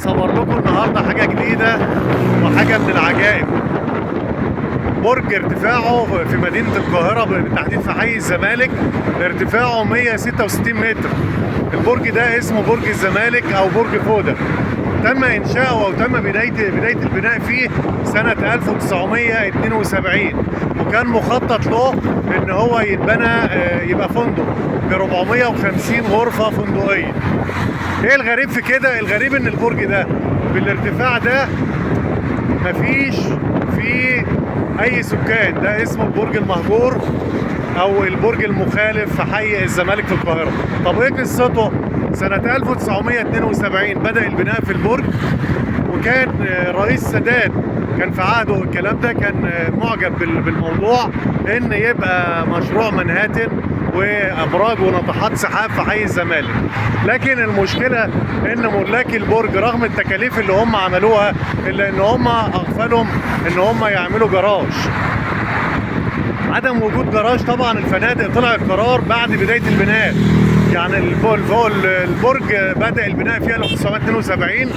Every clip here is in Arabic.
هصور لكم النهارده حاجه جديده وحاجه من العجائب. برج ارتفاعه في مدينه القاهره بالتحديد في حي الزمالك، ارتفاعه 166 متر. البرج ده اسمه برج الزمالك او برج فوده. تم انشاؤه او تم بدايه البناء فيه سنه 1972، وكان مخطط له ان هو يتبنى يبقى فندق ب 450 غرفه فندقيه. ايه الغريب في كده؟ الغريب ان البرج ده بالارتفاع ده مفيش فيه اي سكان. ده اسمه البرج المهجور او البرج المخالف في حي الزمالك في القاهره. طب ايه قصته؟ سنه 1972 بدا البناء في البرج، وكان رئيس سادات كان في عهده الكلام ده كان معجب بالموضوع ان يبقى مشروع منهاتن وابراج وناطحات سحاب في حي الزمالك. لكن المشكله ان ملاك البرج رغم التكاليف اللي هم عملوها الا ان هم اغفلهم ان هم يعملوا جراج. عدم وجود جراج، طبعا الفنادق طلع القرار بعد بدايه البناء. يعني البرج بدأ البناء فيها 1972.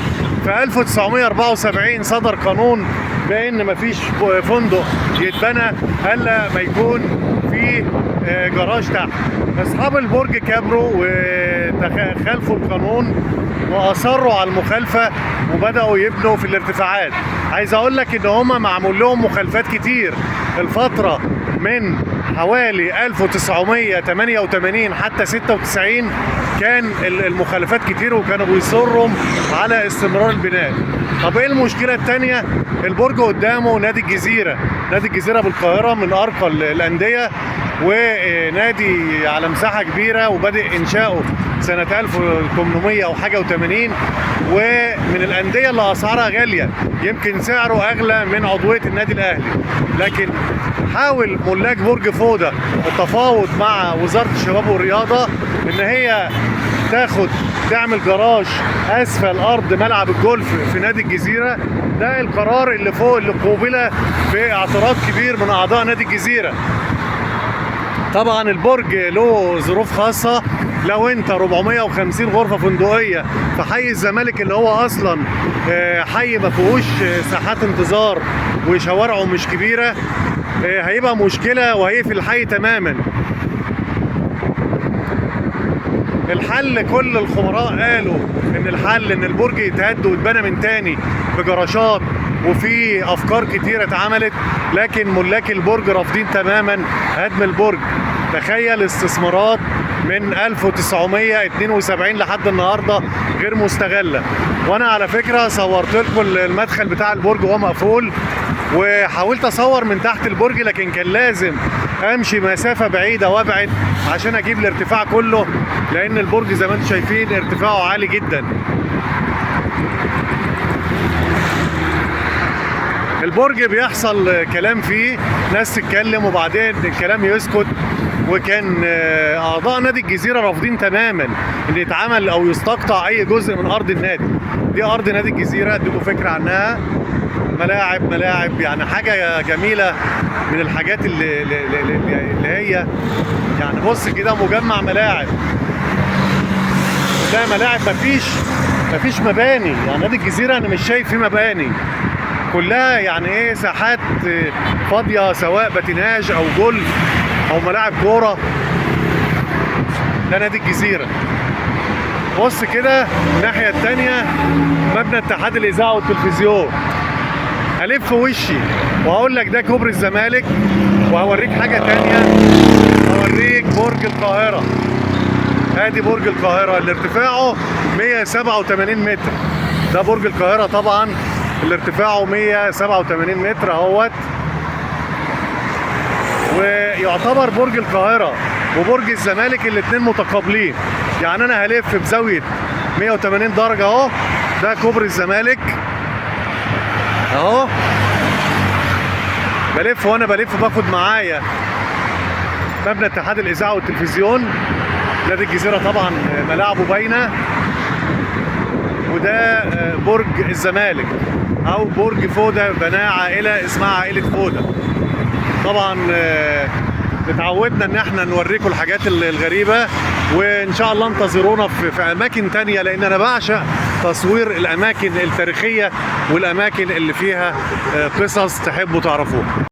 في 1974 صدر قانون بأن مفيش فندق يتبنى الا ما يكون فيه جراج تحت. اصحاب البرج كبروا وخالفوا القانون واصروا على المخالفه وبداوا يبنوا في الارتفاعات. عايز اقول لك ان هم معمول لهم مخالفات كتير. الفتره من حوالي 1988 حتى 96 كان المخالفات كتير وكانوا بيصروا على استمرار البناء. طب ايه المشكله الثانيه؟ البرج قدامه نادي الجزيره. نادي الجزيره بالقاهره من ارقى الانديه، ونادي على مساحه كبيره، وبدأ انشاؤه سنه 1800 او حاجه و80، ومن الانديه اللي اسعارها غاليه، يمكن سعره اغلى من عضويه النادي الاهلي. لكن حاول ملاك برج فوده التفاوض مع وزاره الشباب والرياضه ان هي تعمل جراج اسفل ارض ملعب الجولف في نادي الجزيره. ده القرار اللي فوق اللي قوبل باعتراض كبير من اعضاء نادي الجزيره. طبعا البرج له ظروف خاصه. لو انت 450 غرفه فندقيه في حي الزمالك اللي هو اصلا حي ما فيهوش ساحات انتظار وشوارعه مش كبيره، هيبقى مشكله وهيقفل الحي تماما. الحل كل الخبراء قالوا ان الحل ان البرج يتهد ويتبنى من تاني بجراشات، وفي افكار كتيره اتعملت، لكن ملاك البرج رافضين تماما هدم البرج. تخيل استثمارات من 1972 لحد النهارده غير مستغله. وانا على فكره صورت لكم المدخل بتاع البرج وهو مقفول، وحاولت اصور من تحت البرج، لكن كان لازم امشي مسافه بعيده وابعد عشان اجيب الارتفاع كله، لان البرج زي ما انتم شايفين ارتفاعه عالي جدا. البرج بيحصل كلام فيه، ناس تتكلم وبعدين الكلام يسكت، وكان اعضاء نادي الجزيره رافضين تماما ان يتعمل او يستقطع اي جزء من ارض النادي. دي ارض نادي الجزيره، اديكم فكره عنها. ملاعب يعني حاجه جميله من الحاجات اللي هي يعني بص كده مجمع ملاعب. ده ملاعب مفيش مباني. يعني نادي الجزيره انا مش شايف فيه مباني، كلها يعني ايه ساحات فاضيه، سواء باتيناج او جولف او ملاعب كوره. ده نادي الجزيره. بص كده الناحيه الثانيه مبنى اتحاد الاذاعه والتلفزيون. هلف وشي وهقول لك ده كوبري الزمالك، وهوريك حاجه ثانيه، هوريك برج القاهره. ادي برج القاهره اللي ارتفاعه 187 متر. ده برج القاهره طبعا اللي ارتفاعه 187 متر اهوت. ويعتبر برج القاهره وبرج الزمالك الاثنين متقابلين. يعني انا هلف بزاويه 180 درجه اهو. ده كوبري الزمالك اهو، بلف وانا بلف باخد معايا مبنى اتحاد الاذاعه والتلفزيون. نادي الجزيره طبعا ملاعبه باينه. وده برج الزمالك او برج فوده، بناه عائله اسمها عائله فوده. طبعا اتعودنا ان احنا نوريكم الحاجات الغريبه، وان شاء الله انتظرونا في اماكن تانية، لان انا بعشق تصوير الاماكن التاريخيه والاماكن اللي فيها قصص تحبوا تعرفوها.